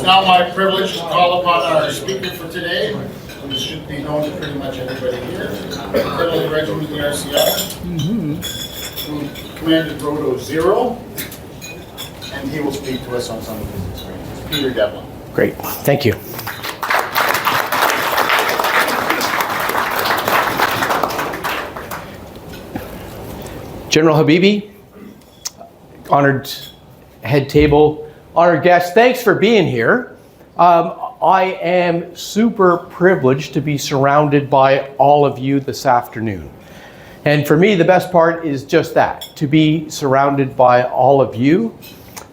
It's now my privilege to call upon our speaker for today, who should be known to pretty much everybody here, Colonel of the Regiment of the RCI, who commanded Roto 0, and he will speak to us on some of his experiences. Peter Devlin. Great, thank you. General Habibi, honored head table, honored guests, thanks for being here. I am super privileged to be surrounded by all of you this afternoon. And for me, the best part is just that, to be surrounded by all of you.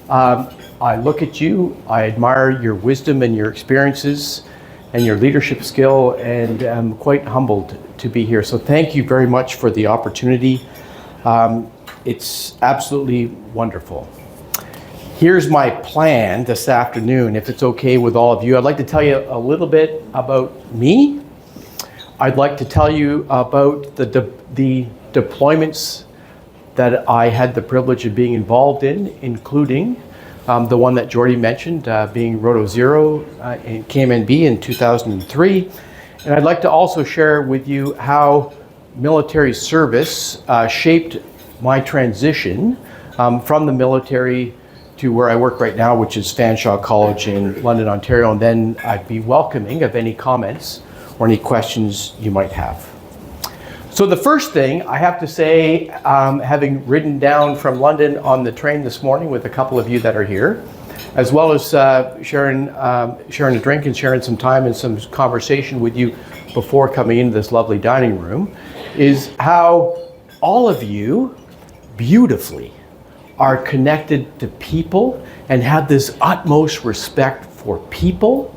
I look at you, I admire your wisdom and your experiences and your leadership skill, and I'm quite humbled to be here. So thank you very much for the opportunity. It's absolutely wonderful. Here's my plan this afternoon, if it's okay with all of you. I'd like to tell you a little bit about me. I'd like to tell you about the deployments that I had the privilege of being involved in, including the one that Jordy mentioned, being Roto 0 in KMNB in 2003. And I'd like to also share with you how military service shaped my transition from the military to where I work right now, which is Fanshawe College in London, Ontario, and then I'd be welcoming of any comments or any questions you might have. So the first thing I have to say, having ridden down from London on the train this morning with a couple of you that are here, as well as sharing a drink and sharing some time and some conversation with you before coming into this lovely dining room, is how all of you beautifully are connected to people and have this utmost respect for people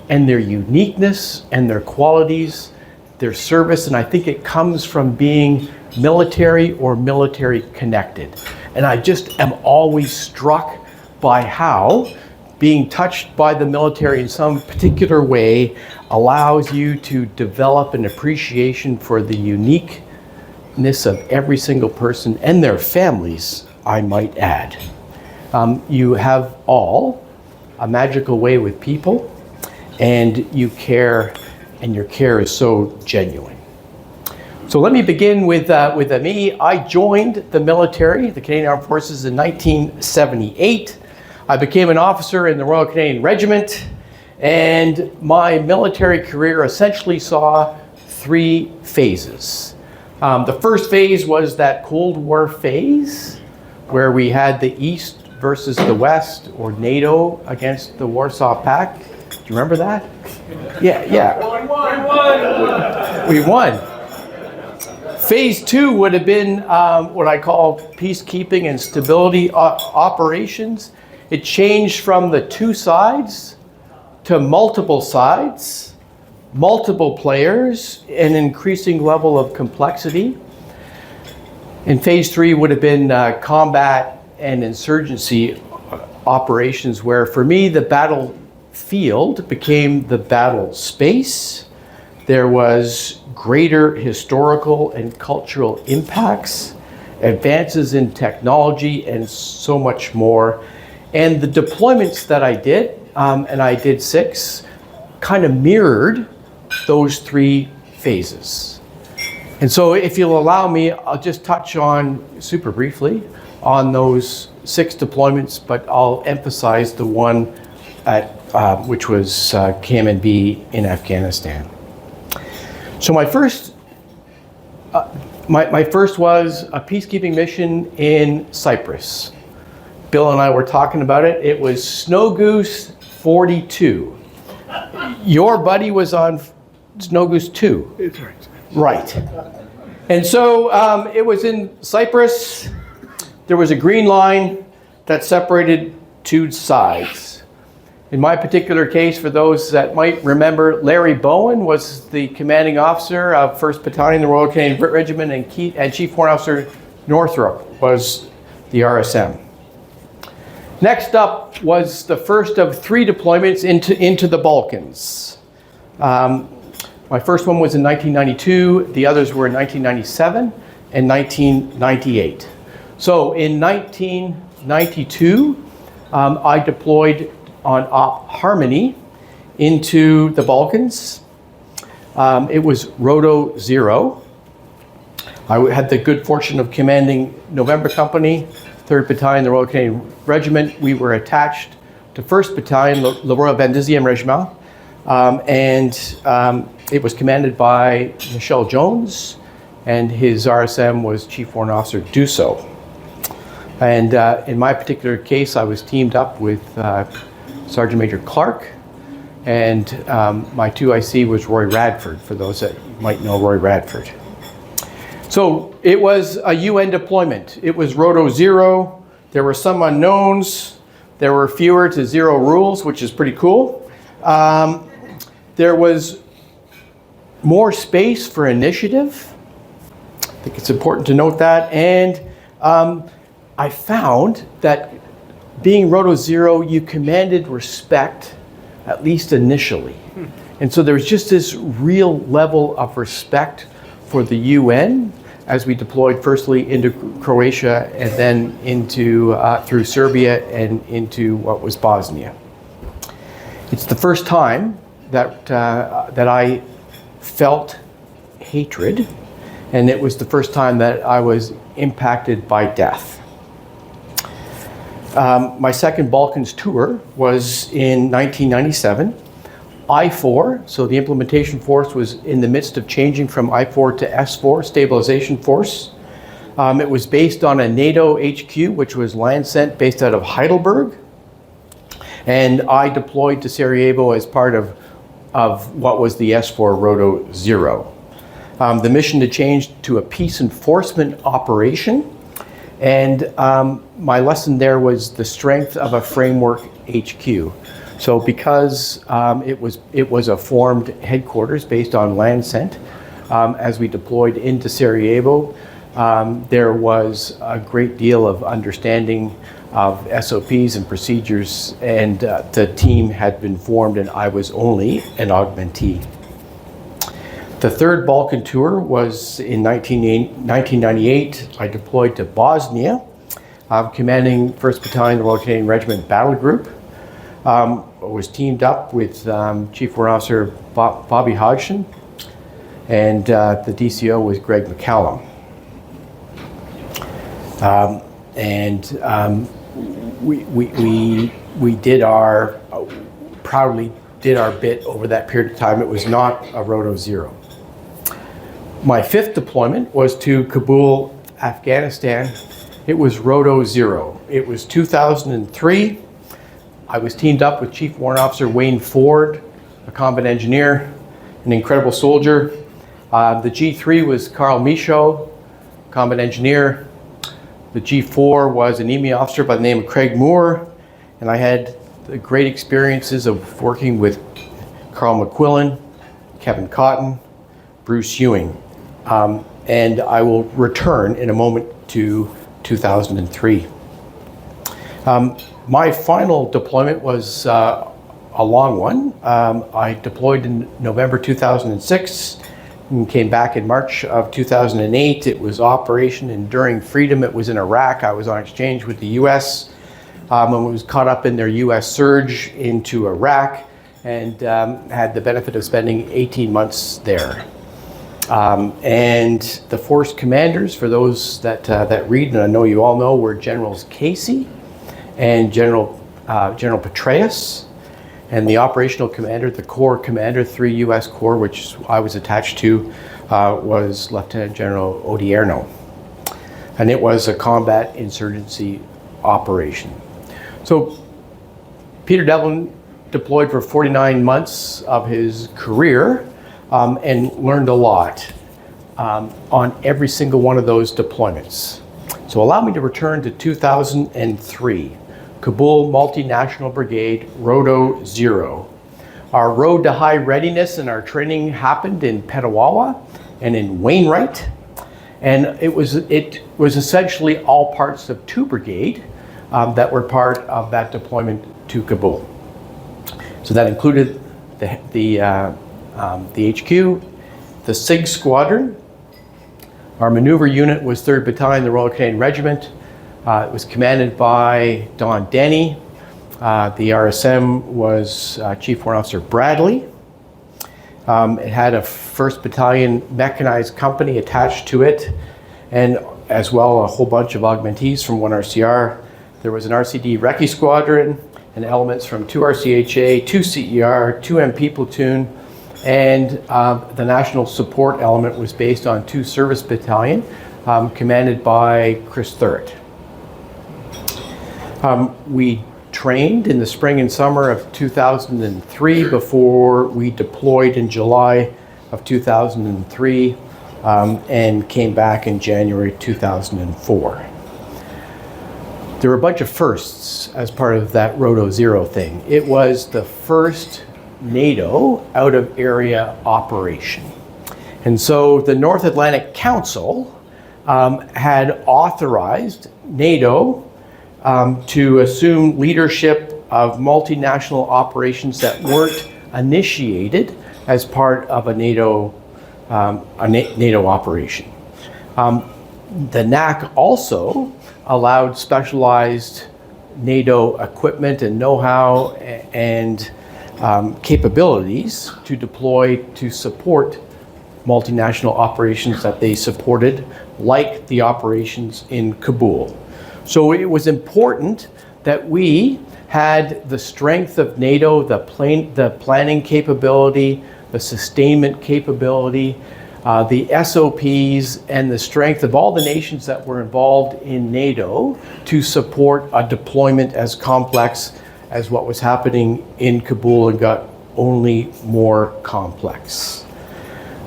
and their uniqueness and their qualities, their service, and I think it comes from being military or military connected. And I just am always struck by how being touched by the military in some particular way allows you to develop an appreciation for the uniqueness of every single person and their families, I might add. You have all a magical way with people, and you care, and your care is so genuine. So let me begin with me. I joined the military, the Canadian Armed Forces, in 1978. I became an officer in the Royal Canadian Regiment, and my military career essentially saw 3 phases. The first phase was that Cold War phase, where we had the East versus the West, or NATO against the Warsaw Pact. Do you remember that? Yeah. We won. Phase 2 would have been what I call peacekeeping and stability operations. It changed from the 2 sides to multiple sides, multiple players, an increasing level of complexity. And phase 3 would have been combat and insurgency operations, where for me the battlefield became the battle space. There was greater historical and cultural impacts, advances in technology, and so much more. And the deployments that I did, and I did 6, kind of mirrored those 3 phases. And so if you'll allow me, I'll just touch on, super briefly, on those 6 deployments, but I'll emphasize the one at which was KMNB in Afghanistan. So my first was a peacekeeping mission in Cyprus. Bill and I were talking about it. It was Snow Goose 42. Your buddy was on Snow Goose 2. It's right. Right. And so it was in Cyprus. There was a green line that separated 2 sides. In my particular case, for those that might remember, Larry Bowen was the commanding officer of 1st Battalion, the Royal Canadian Regiment, and Chief Warrant Officer Northrop was the RSM. Next up was the first of 3 deployments into the Balkans. My first one was in 1992, the others were in 1997 and 1998. So in 1992, I deployed on Op Harmony into the Balkans. It was Roto 0. I had the good fortune of commanding November Company, 3rd Battalion, the Royal Canadian Regiment. We were attached to 1st Battalion, Le Royal 22e Regiment, and it was commanded by Michel Jones, and his RSM was Chief Warrant Officer Dussault. And in my particular case, I was teamed up with Sergeant Major Clark, and my 2IC was Roy Radford, for those that might know Roy Radford. So it was a UN deployment. It was Roto 0. There were some unknowns. There were fewer to zero rules, which is pretty cool. There was more space for initiative. I think it's important to note that. And I found that being Roto 0, you commanded respect, at least initially. And so there was just this real level of respect for the UN as we deployed firstly into Croatia and then into through Serbia and into what was Bosnia. It's the first time that that I felt hatred, and it was the first time that I was impacted by death. My second Balkans tour was in 1997. I-4, so the implementation force was in the midst of changing from I-4 to S-4, stabilization force. It was based on a NATO HQ, which was Landsent based out of Heidelberg. And I deployed to Sarajevo as part of what was the S-4 Roto 0. The mission to change to a peace enforcement operation. And my lesson there was the strength of a framework HQ. So because it was a formed headquarters based on Landsent, as we deployed into Sarajevo, there was a great deal of understanding of SOPs and procedures, and the team had been formed and I was only an augmentee. The third Balkan tour was in 1998. I deployed to Bosnia, commanding 1st Battalion, the Royal Canadian Regiment Battle Group. Was teamed up with Chief Warrant Officer Bobby Hodgson, and the DCO was Greg McCallum. We did proudly did our bit over that period of time. It was not a Roto 0. My fifth deployment was to Kabul, Afghanistan. It was Roto 0. It was 2003. I was teamed up with Chief Warrant Officer Wayne Ford, a combat engineer, an incredible soldier. The G3 was Carl Michaud, combat engineer. The G4 was an EME officer by the name of Craig Moore, and I had the great experiences of working with Carl McQuillan, Kevin Cotton, Bruce Ewing. And I will return in a moment to 2003. My final deployment was a long one. I deployed in November 2006 and came back in March of 2008. It was Operation Enduring Freedom. It was in Iraq. I was on exchange with the US and was caught up in their US surge into Iraq and had the benefit of spending 18 months there. And the force commanders, for those that read, and I know you all know, were Generals Casey and General Petraeus, and the operational commander, the Corps commander, 3 U.S. Corps, which I was attached to, was Lieutenant General Odierno. And it was a combat insurgency operation. So Peter Devlin deployed for 49 months of his career and learned a lot on every single one of those deployments. So allow me to return to 2003. Kabul Multinational Brigade, Roto 0. Our road to high readiness and our training happened in Petawawa and in Wainwright. And it was essentially all parts of 2 Brigade that were part of that deployment to Kabul. So that included the HQ, the SIG Squadron. Our maneuver unit was 3rd Battalion, the Royal Canadian Regiment. It was commanded by Don Denny. The RSM was Chief Warrant Officer Bradley. It had a 1st Battalion mechanized company attached to it, and as well a whole bunch of augmentees from 1RCR. There was an RCD Recce Squadron and elements from 2 RCHA, 2 CER, 2 MP Platoon, and the National Support element was based on 2 Service Battalion, commanded by Chris Thurrett. We trained in the spring and summer of 2003 before we deployed in July of 2003 and came back in January 2004. There were a bunch of firsts as part of that Roto Zero thing. It was the first NATO out of area operation. And so the North Atlantic Council had authorized NATO to assume leadership of multinational operations that weren't initiated as part of a NATO operation. The NAC also allowed specialized NATO equipment and know-how and capabilities to deploy to support multinational operations that they supported, like the operations in Kabul. So it was important that we had the strength of NATO, the planning capability, the sustainment capability, the SOPs, and the strength of all the nations that were involved in NATO to support a deployment as complex as what was happening in Kabul and got only more complex.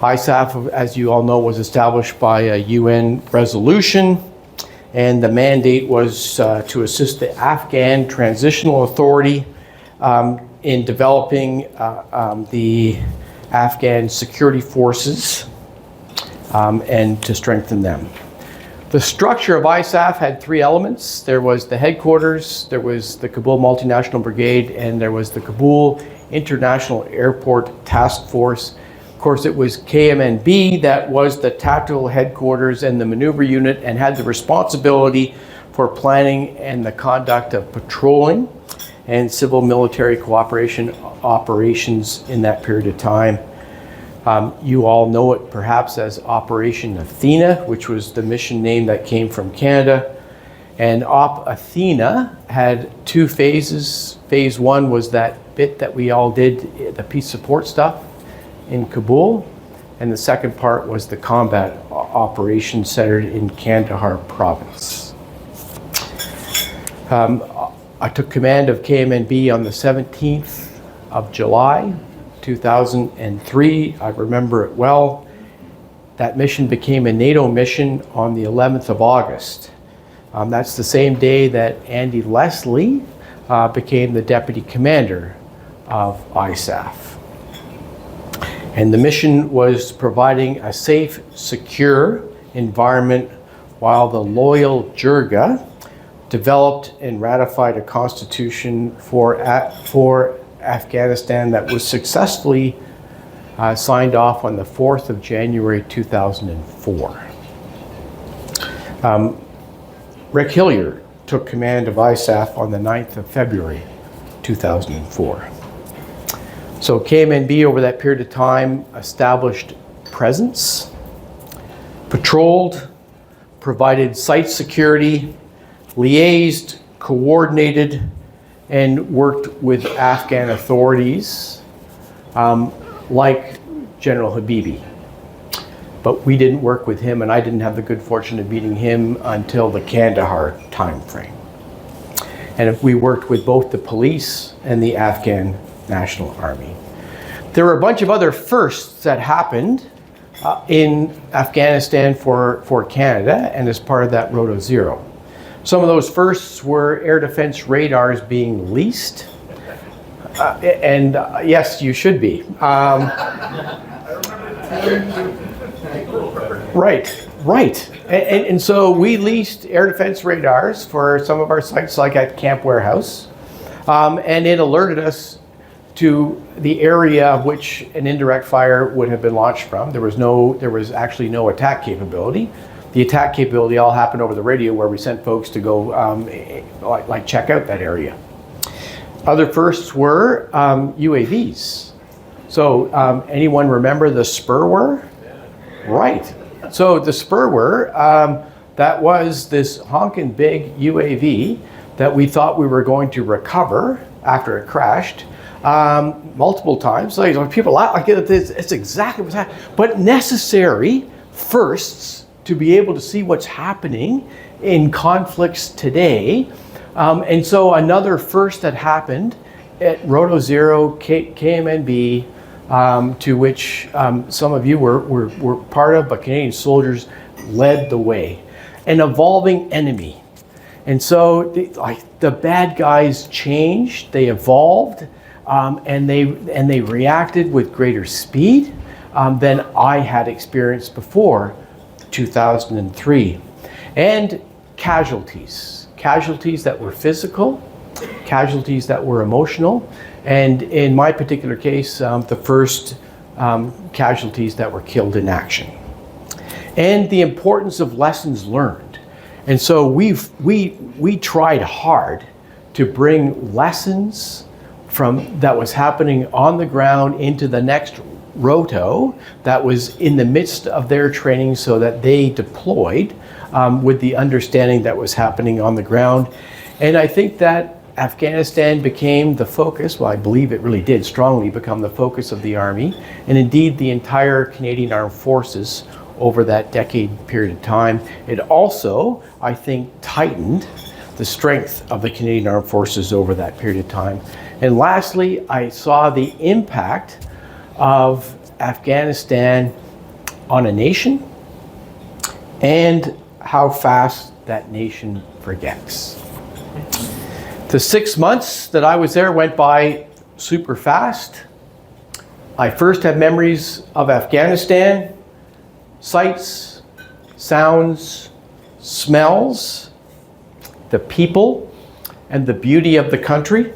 ISAF, as you all know, was established by a UN resolution, and the mandate was to assist the Afghan Transitional Authority in developing the Afghan security forces and to strengthen them. The structure of ISAF had 3 elements. There was the headquarters, there was the Kabul Multinational Brigade, and there was the Kabul International Airport Task Force. Of course, it was KMNB that was the tactical headquarters and the maneuver unit and had the responsibility for planning and the conduct of patrolling and civil military cooperation operations in that period of time. You all know it perhaps as Operation Athena, which was the mission name that came from Canada. And Op Athena had 2 phases. Phase 1 was that bit that we all did, the peace support stuff in Kabul, and the second part was the combat operation centered in Kandahar province. I took command of KMNB on the 17th of July, 2003. I remember it well. That mission became a NATO mission on the 11th of August. That's the same day that Andy Leslie became the deputy commander of ISAF. And the mission was providing a safe, secure environment while the loyal Jirga developed and ratified a constitution for Afghanistan that was successfully signed off on the 4th of January 2004. Rick Hillier took command of ISAF on the 9th of February 2004. So KMNB over that period of time established presence, patrolled, provided site security, liaised, coordinated, and worked with Afghan authorities like General Habibi. But we didn't work with him, and I didn't have the good fortune of meeting him until the Kandahar timeframe. And we worked with both the police and the Afghan National Army. There were a bunch of other firsts that happened in Afghanistan for Canada and as part of that Roto Zero. Some of those firsts were air defense radars being leased. And yes, you should be. Right. And so we leased air defense radars for some of our sites, like at Camp Warehouse. And it alerted us to the area of which an indirect fire would have been launched from. There was actually no attack capability. The attack capability all happened over the radio, where we sent folks to go check out that area. Other firsts were UAVs. So anyone remember the Spurwer? Right. So the Spurwer, that was this honking big UAV that we thought we were going to recover after it crashed multiple times. Like people like it's exactly what's happening, but necessary firsts to be able to see what's happening in conflicts today. And so another first that happened at Roto Zero KMNB, to which some of you were part of, but Canadian soldiers led the way. An evolving enemy. And so the bad guys changed, they evolved, and they reacted with greater speed than I had experienced before 2003. And casualties that were physical, casualties that were emotional, and in my particular case, the first casualties that were killed in action. And the importance of lessons learned. And so we tried hard to bring lessons from that was happening on the ground into the next roto that was in the midst of their training, so that they deployed with the understanding that was happening on the ground. And I think that Afghanistan became the focus, well, I believe it really did strongly become the focus of the Army, and indeed the entire Canadian Armed Forces over that decade period of time. It also, I think, tightened the strength of the Canadian Armed Forces over that period of time. And lastly, I saw the impact of Afghanistan on a nation and how fast that nation forgets. The 6 months that I was there went by super fast. I first have memories of Afghanistan, sights, sounds, smells, the people, and the beauty of the country.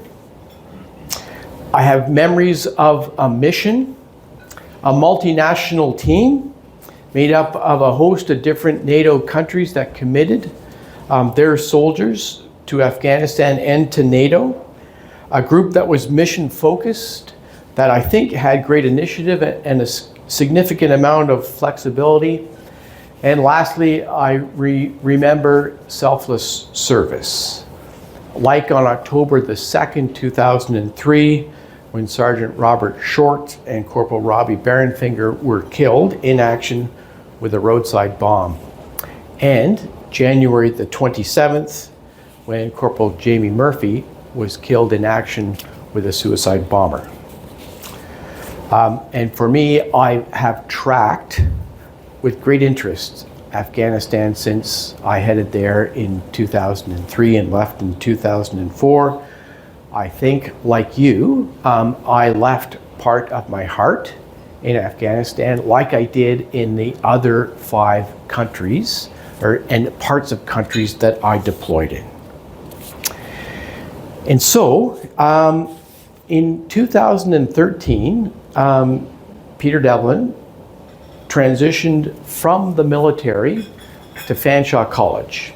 I have memories of a mission, a multinational team made up of a host of different NATO countries that committed their soldiers to Afghanistan and to NATO. A group that was mission focused, that I think had great initiative and a significant amount of flexibility. And lastly, I remember selfless service. Like on October the 2nd, 2003, when Sergeant Robert Short and Corporal Robbie Barenfinger were killed in action with a roadside bomb. And January the 27th, when Corporal Jamie Murphy was killed in action with a suicide bomber. And for me, I have tracked with great interest Afghanistan since I headed there in 2003 and left in 2004. I think, like you, I left part of my heart in Afghanistan, like I did in the other 5 countries, and parts of countries that I deployed in. And so, in 2013, Peter Devlin transitioned from the military to Fanshawe College.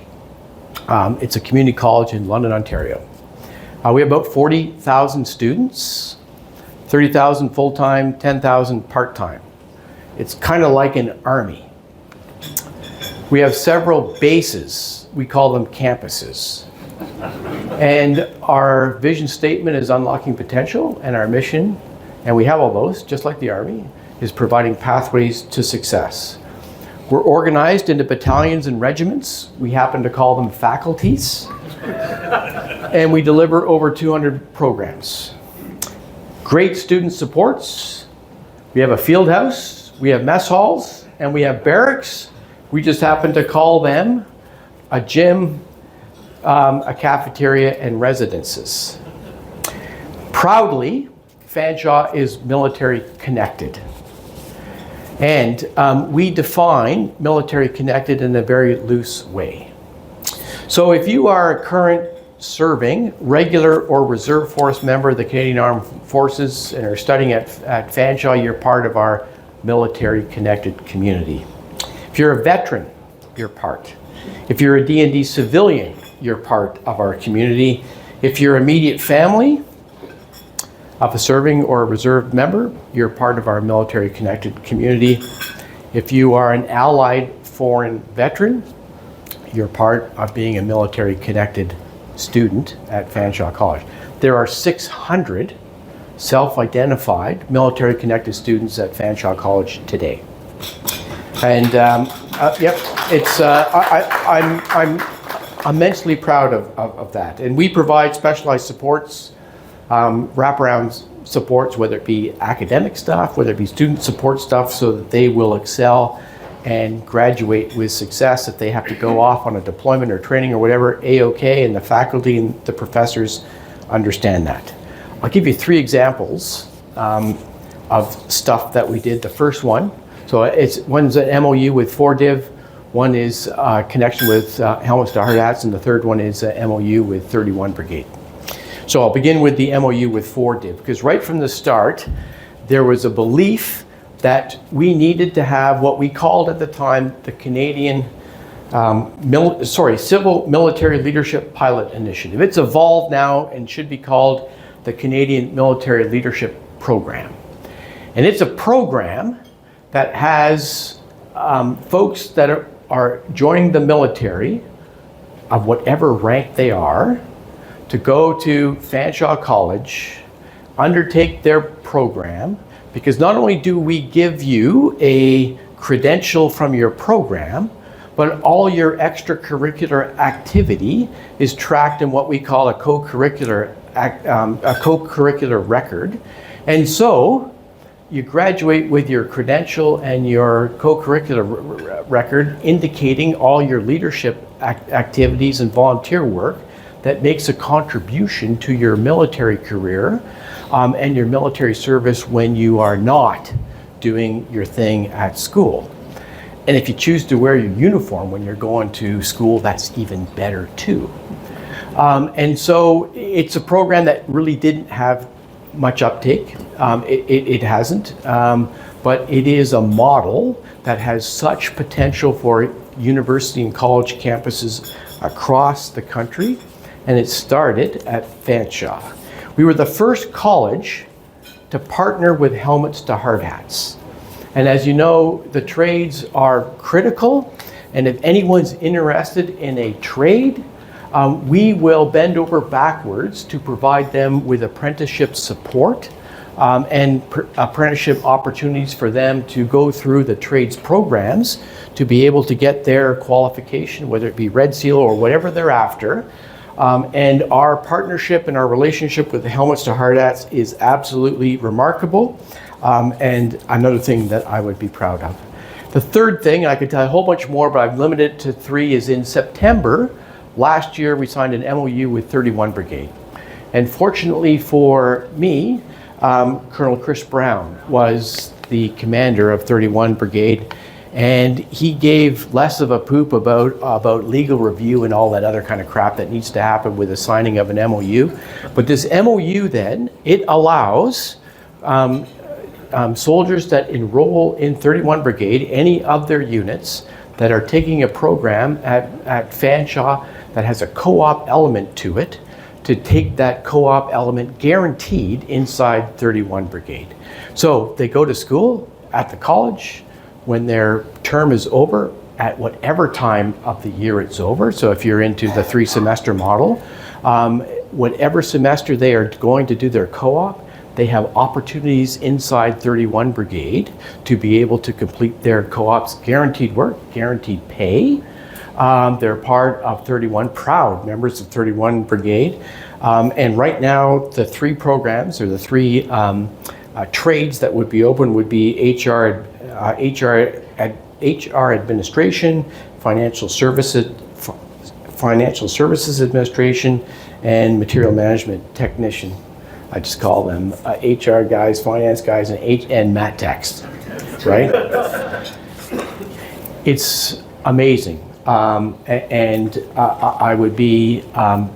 It's a community college in London, Ontario. We have about 40,000 students, 30,000 full-time, 10,000 part-time. It's kind of like an army. We have several bases. We call them campuses. And our vision statement is unlocking potential, and our mission, and we have all those, just like the Army, is providing pathways to success. We're organized into battalions and regiments. We happen to call them faculties. And we deliver over 200 programs. Great student supports. We have a field house, we have mess halls, and we have barracks. We just happen to call them a gym, a cafeteria, and residences. Proudly, Fanshawe is military connected. And we define military connected in a very loose way. So if you are a current serving, regular or reserve force member of the Canadian Armed Forces and are studying at Fanshawe, you're part of our military connected community. If you're a veteran, you're part. If you're a D&D civilian, you're part of our community. If you're immediate family, of a serving or a reserve member, you're part of our military-connected community. If you are an allied foreign veteran, you're part of being a military-connected student at Fanshawe College. There are 600 self-identified military-connected students at Fanshawe College today. And yep, it's I'm immensely proud of that. And we provide specialized supports, wraparound supports, whether it be academic stuff, whether it be student support stuff, so that they will excel and graduate with success. If they have to go off on a deployment or training or whatever, A-OK, and the faculty and the professors understand that. I'll give you 3 examples of stuff that we did. The first one, one's an MOU with 4Div, one is connection with Helmets to Hard Hats, and the third one is a MOU with 31 Brigade. So I'll begin with the MOU with 4Div, because right from the start, there was a belief that we needed to have what we called at the time the Canadian Civil Military Leadership Pilot Initiative. It's evolved now and should be called the Canadian Military Leadership Program. And it's a program that has folks that are joining the military of whatever rank they are to go to Fanshawe College, undertake their program, because not only do we give you a credential from your program, but all your extracurricular activity is tracked in what we call a co-curricular record. And so you graduate with your credential and your co-curricular record indicating all your leadership activities and volunteer work that makes a contribution to your military career and your military service when you are not doing your thing at school. And if you choose to wear your uniform when you're going to school, that's even better too. And so it's a program that really didn't have much uptake. It hasn't, but it is a model that has such potential for university and college campuses across the country. And it started at Fanshawe. We were the first college to partner with Helmets to Hard Hats. And as you know, the trades are critical. And if anyone's interested in a trade, we will bend over backwards to provide them with apprenticeship support and apprenticeship opportunities for them to go through the trades programs to be able to get their qualification, whether it be Red Seal or whatever they're after. And our partnership and our relationship with the Helmets to Hard Hats is absolutely remarkable, and another thing that I would be proud of. The third thing, I could tell you a whole bunch more, but I've limited it to 3, is in September last year we signed an MOU with 31 Brigade. And fortunately for me, Colonel Chris Brown was the commander of 31 Brigade, and he gave less of a poop about legal review and all that other kind of crap that needs to happen with the signing of an MOU. But this MOU then, it allows soldiers that enroll in 31 Brigade, any of their units that are taking a program at Fanshawe that has a co-op element to it, to take that co-op element guaranteed inside 31 Brigade. So they go to school at the college. When their term is over, at whatever time of the year it's over, so if you're into the 3-semester model, whatever semester they are going to do their co-op, they have opportunities inside 31 Brigade to be able to complete their co-ops, guaranteed work, guaranteed pay. They're part of 31, proud members of 31 Brigade. And right now, the 3 programs, or the 3 trades that would be open would be HR administration, financial services administration, and material management technician. I just call them HR guys, finance guys, and mat techs, right? It's amazing, and I would be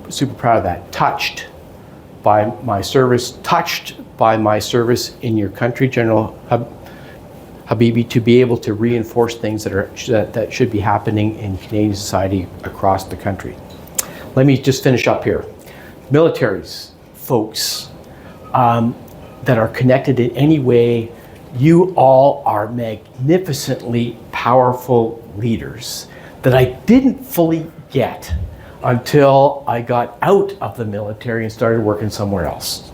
super proud of that. Touched by my service in your country, General Habibi, to be able to reinforce things that should be happening in Canadian society across the country. Let me just finish up here. Militaries, folks, that are connected in any way, you all are magnificently powerful leaders that I didn't fully get until I got out of the military and started working somewhere else.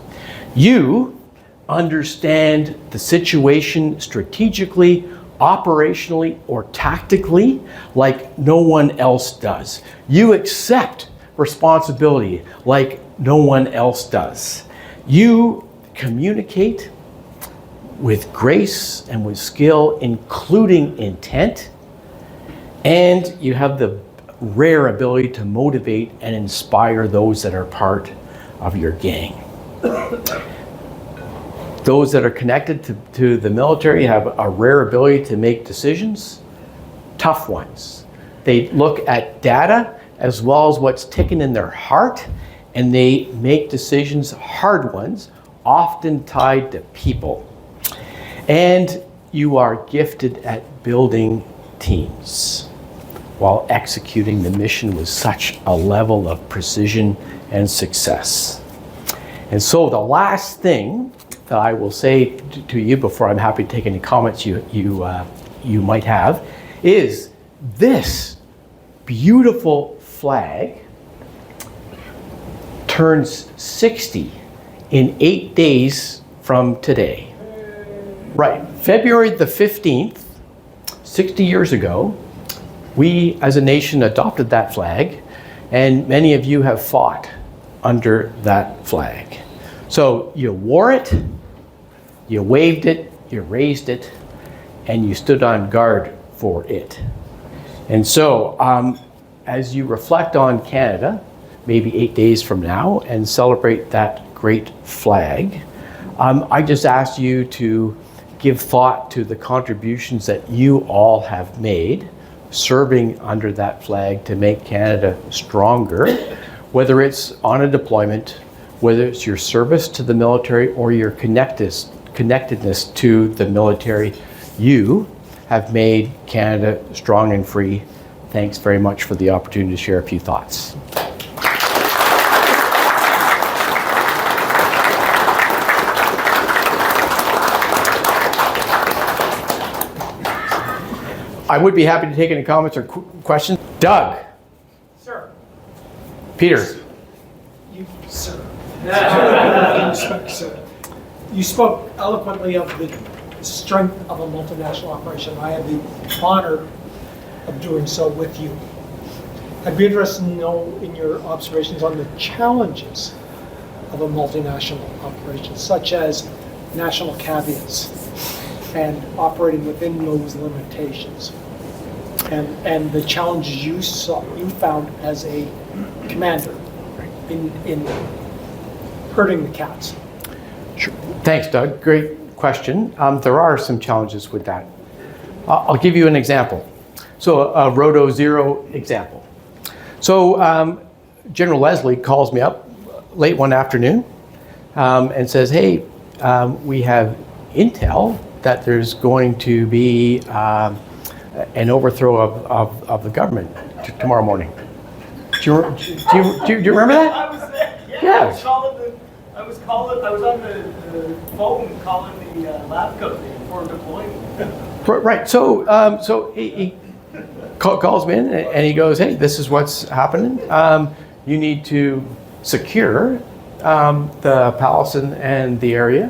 You understand the situation strategically, operationally, or tactically like no one else does. You accept responsibility like no one else does. You communicate with grace and with skill, including intent, and you have the rare ability to motivate and inspire those that are part of your gang. Those that are connected to the military have a rare ability to make decisions, tough ones. They look at data as well as what's ticking in their heart, and they make decisions, hard ones, often tied to people. And you are gifted at building teams while executing the mission with such a level of precision and success. And so the last thing that I will say to you before I'm happy to take any comments you might have is this beautiful flag turns 60 in 8 days from today. Right, February the 15th, 60 years ago, we as a nation adopted that flag, and many of you have fought under that flag. So you wore it, you waved it, you raised it, and you stood on guard for it. And so as you reflect on Canada, maybe 8 days from now, and celebrate that great flag, I just ask you to give thought to the contributions that you all have made serving under that flag to make Canada stronger, whether it's on a deployment, whether it's your service to the military or your connectedness to the military. You have made Canada strong and free. Thanks very much for the opportunity to share a few thoughts. I would be happy to take any comments or questions. Doug. Sir. Peter. You, sir. Sir. You spoke eloquently of the strength of a multinational operation. I had the honor of doing so with you. I'd be interested to know in your observations on the challenges of a multinational operation, such as national caveats and operating within those limitations, and the challenges you found as a commander in herding the cats. Sure. Thanks, Doug. Great question. There are some challenges with that. I'll give you an example. So a Roto Zero example. So General Leslie calls me up late one afternoon and says, hey, we have intel that there's going to be an overthrow of the government tomorrow morning. Do you remember that? I was there. Yeah. Yes. I was on the phone calling the lab coat for deployment. Right. So he calls me in and he goes, hey, this is what's happening. You need to secure the palace and the area.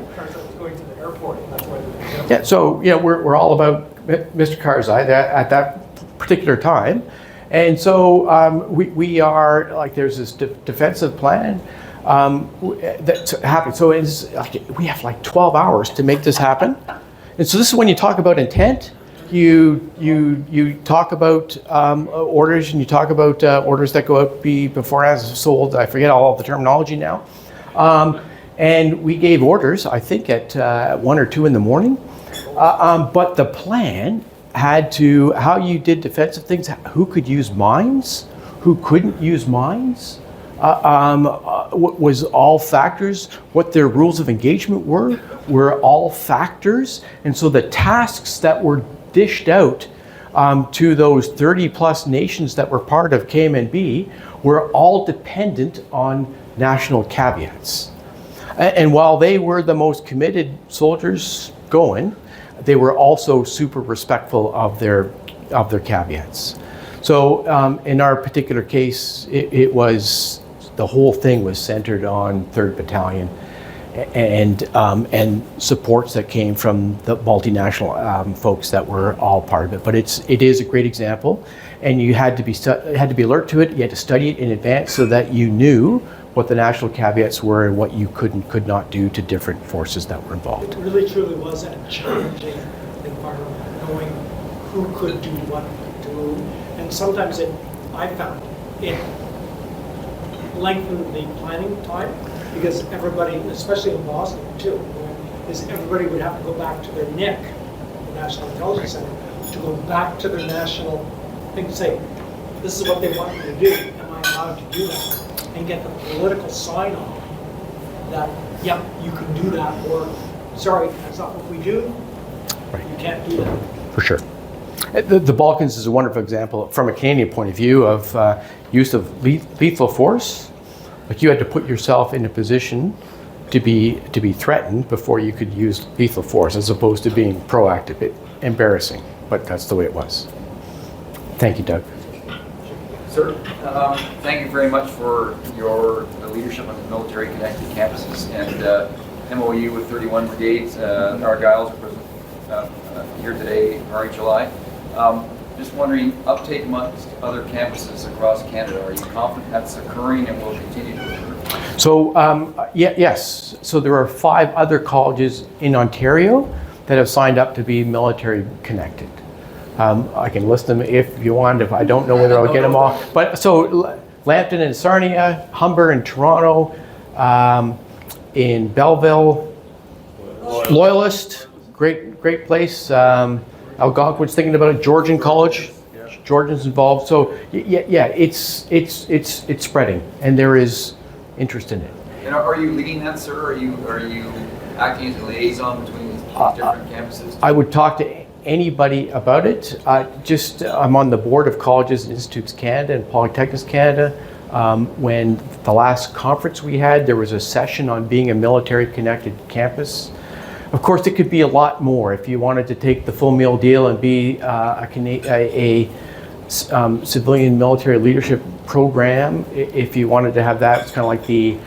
Yeah, so we're all about Mr. Karzai at that particular time, and so we are like there's this defensive plan that's happening. So it's like we have like 12 hours to make this happen, and so this is when you talk about intent. You talk about orders, and you talk about orders that go out before as sold. I forget all of the terminology now. And we gave orders, I think, at 1 or 2 in the morning. But the plan had to, how you did defensive things, who could use mines, who couldn't use mines, was all factors. What their rules of engagement were all factors. And so the tasks that were dished out to those 30 plus nations that were part of KMNB were all dependent on national caveats. And while they were the most committed soldiers going, they were also super respectful of their caveats. So in our particular case, it was, the whole thing was centered on 3rd Battalion and supports that came from the multinational folks that were all part of it. But it is a great example, and you had to be alert to it. You had to study it in advance so that you knew what the national caveats were and what you could and could not do to different forces that were involved. It really truly was a challenging environment, knowing who could do what to, and sometimes I found it lengthened the planning time, because everybody, especially in Boston too, is everybody would have to go back to their NIC, the National Intelligence Center, to go back to their national thing to say, this is what they want me to do, am I allowed to do that? And get the political sign-off that, yep, you can do that, or, sorry, that's not what we do, Right. you can't do that. For sure. The Balkans is a wonderful example from a Canadian point of view of use of lethal force. Like, you had to put yourself in a position to be threatened before you could use lethal force, as opposed to being proactive. Embarrassing, but that's the way it was. Thank you, Doug. Sir, thank you very much for your leadership on the military connected campuses and MOU with 31 brigades. Argyle's here today, RHLI. Just wondering, uptake amongst other campuses across Canada, are you confident that's occurring and will continue to occur? So, yes. So there are 5 other colleges in Ontario that have signed up to be military connected. I can list them if you want, if I don't know whether I'll get them all. But so Lambton and Sarnia, Humber and Toronto, in Belleville, Loyalist, great place. Algonquin's thinking about it. Georgian College, Georgian's involved. So yeah, it's spreading, and there is interest in it. And are you leading that, sir? Are you acting as a liaison between these different campuses? I would talk to anybody about it. I'm on the board of Colleges and Institutes Canada and Polytechnics Canada. When the last conference we had, there was a session on being a military connected campus. Of course, it could be a lot more. If you wanted to take the full meal deal and be a civilian military leadership program, if you wanted to have that, it's kind of like the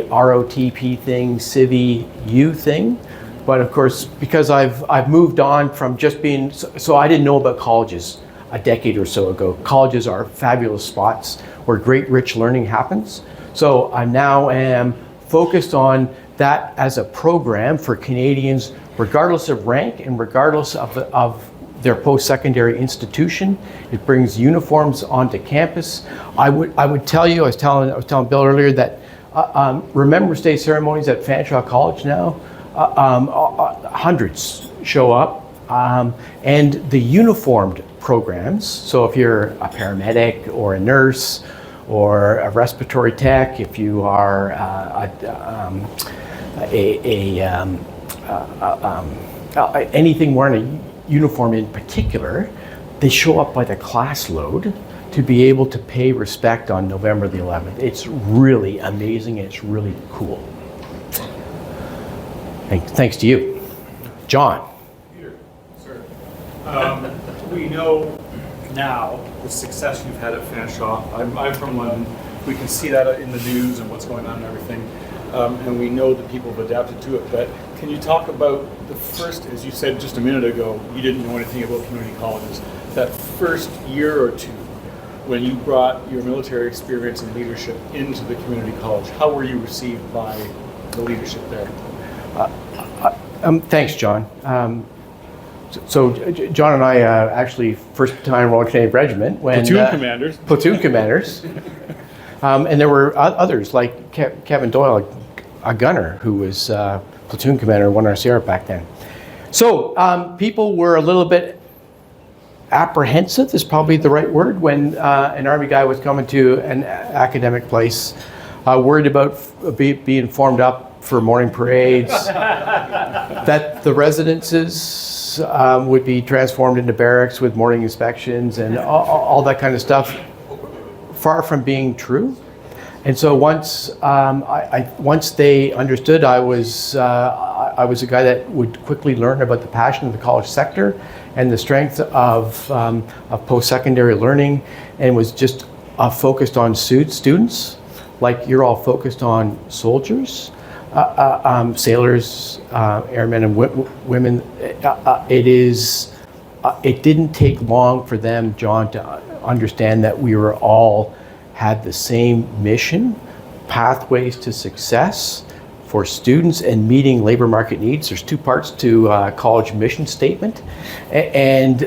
ROTP thing, Civi-U thing. But of course, because I've moved on from just being, so I didn't know about colleges a decade or so ago. Colleges are fabulous spots where great rich learning happens. So I now am focused on that as a program for Canadians, regardless of rank and regardless of their post-secondary institution. It brings uniforms onto campus. I would tell you, I was telling Bill earlier that Remembrance Day ceremonies at Fanshawe College now, hundreds show up, and the uniformed programs. So if you're a paramedic or a nurse or a respiratory tech, if you are anything wearing a uniform in particular, they show up by the class load to be able to pay respect on November the 11th. It's really amazing, and it's really cool. Thanks to you. John. Peter, sir. We know now the success you've had at Fanshawe. I'm from London. We can see that in the news and what's going on and everything. And we know that people have adapted to it. But can you talk about the first, as you said just a minute ago, you didn't know anything about community colleges. That first year or two when you brought your military experience and leadership into the community college, how were you received by the leadership there? Thanks, John. So John and I actually first time Royal Canadian Regiment when Platoon commanders. Platoon commanders, and there were others like Kevin Doyle, a gunner who was platoon commander in 1 RCR back then. So people were a little bit apprehensive, is probably the right word, when an Army guy was coming to an academic place, worried about being formed up for morning parades, that the residences would be transformed into barracks with morning inspections and all that kind of stuff. Far from being true. And so once once they understood, I was a guy that would quickly learn about the passion of the college sector and the strength of post-secondary learning, and was just focused on students, like you're all focused on soldiers, sailors, airmen and women. It didn't take long for them, John, to understand that we were all had the same mission, pathways to success for students and meeting labor market needs. There's two parts to college mission statement, and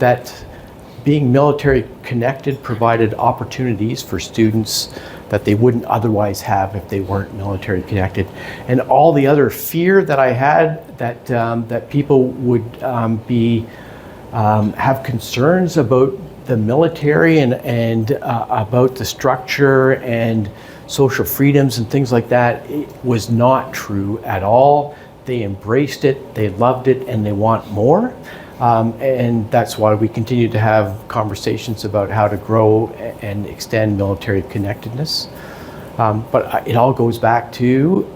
that being military connected provided opportunities for students that they wouldn't otherwise have if they weren't military connected. And all the other fear that I had that people would have concerns about the military and about the structure and social freedoms and things like that, it was not true at all. They embraced it, they loved it, and they want more. And that's why we continue to have conversations about how to grow and extend military connectedness. But it all goes back to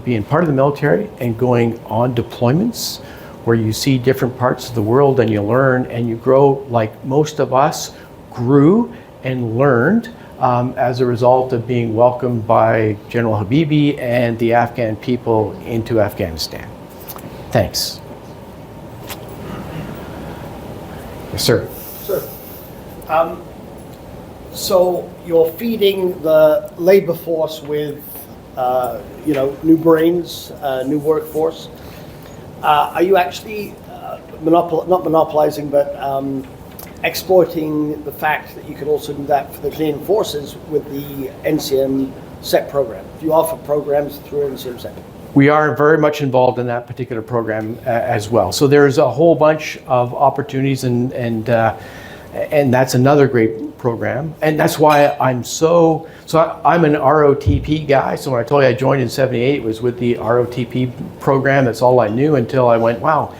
being part of the military and going on deployments where you see different parts of the world and you learn and you grow, like most of us grew and learned as a result of being welcomed by General Habibi and the Afghan people into Afghanistan. Thanks. Yes, sir. Sir, so you're feeding the labor force with, new brains, new workforce. Are you actually not monopolizing, but exploiting the fact that you can also do that for the Canadian Forces with the NCM SET program? Do you offer programs through NCM SET? We are very much involved in that particular program as well. So there's a whole bunch of opportunities, and that's another great program. And that's why I'm an ROTP guy. So when I told you I joined in '78, it was with the ROTP program. That's all I knew until I went, wow.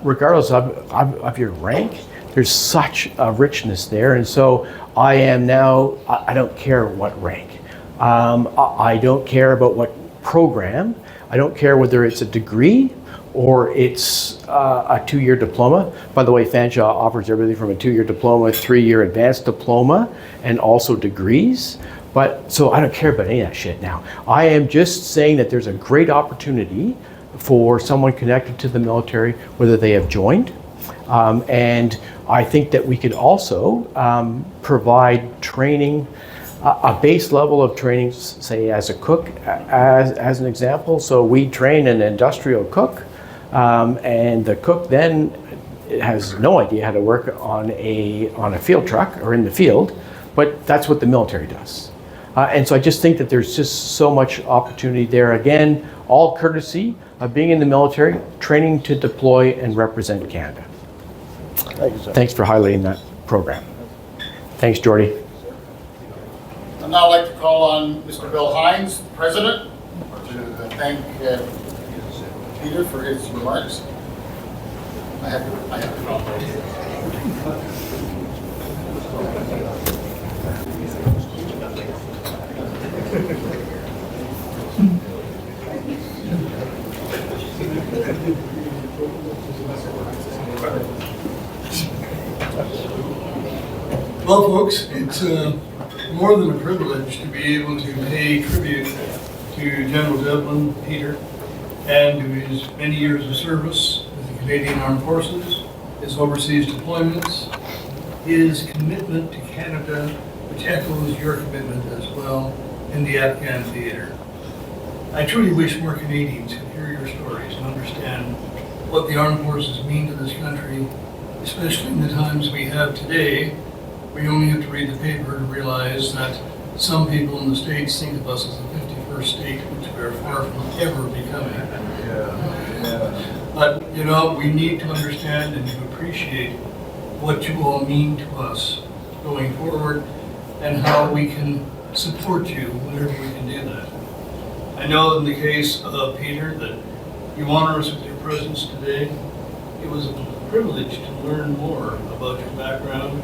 Regardless of your rank, there's such a richness there. And so I am now, I don't care what rank. I don't care about what program. I don't care whether it's a degree or it's a 2-year diploma. By the way, Fanshawe offers everything from a 2-year diploma, 3-year advanced diploma, and also degrees. But so I don't care about any of that shit now. I am just saying that there's a great opportunity for someone connected to the military, whether they have joined. And I think that we could also provide training, a base level of training, say as a cook, as an example. So we train an industrial cook, and the cook then has no idea how to work on a field truck or in the field, but that's what the military does. And so I just think that there's just so much opportunity there. Again, all courtesy of being in the military, training to deploy and represent Canada. Thank you, sir. Thanks for highlighting that program. Thanks, Jordy. I'd now like to call on Mr. Bill Hines, President, to thank Peter for his remarks. I have Well, folks, it's more than a privilege to be able to pay tribute to General Devlin, Peter, and to his many years of service with the Canadian Armed Forces, his overseas deployments, his commitment to Canada, which echoes your commitment as well in the Afghan theater. I truly wish more Canadians could hear your stories and understand what the armed forces mean to this country, especially in the times we have today. We only have to read the paper to realize that some people in the States think of us as the 51st state, which we are far from ever becoming. But, we need to understand and to appreciate what you all mean to us going forward and how we can support you whenever we can do that. I know in the case of Peter that you honor us with your presence today. It was a privilege to learn more about your background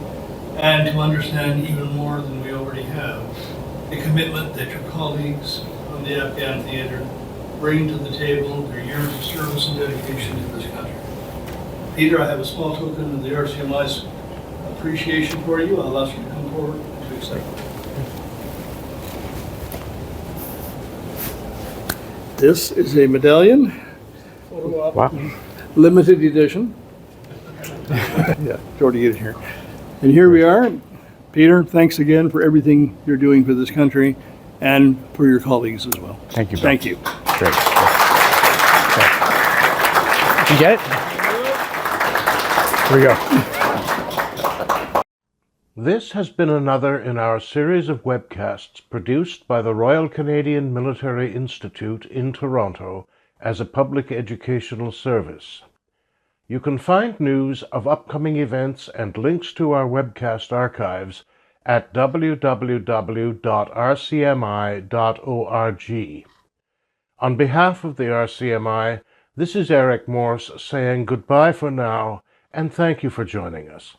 and to understand even more than we already have the commitment that your colleagues on the Afghan theater bring to the table, their years of service and dedication to this country. Peter, I have a small token of the RCMI's appreciation for you. I'll ask you to come forward to accept it. This is a medallion, Wow. limited edition. Yeah, Jordy, get it here. And here we are. Peter, thanks again for everything you're doing for this country and for your colleagues as well. Thank you, Bill. Thank you. Great. Okay. You get it? Here we go. This has been another in our series of webcasts produced by the Royal Canadian Military Institute in Toronto as a public educational service. You can find news of upcoming events and links to our webcast archives at www.rcmi.org. On behalf of the RCMI, this is Eric Morse saying goodbye for now and thank you for joining us.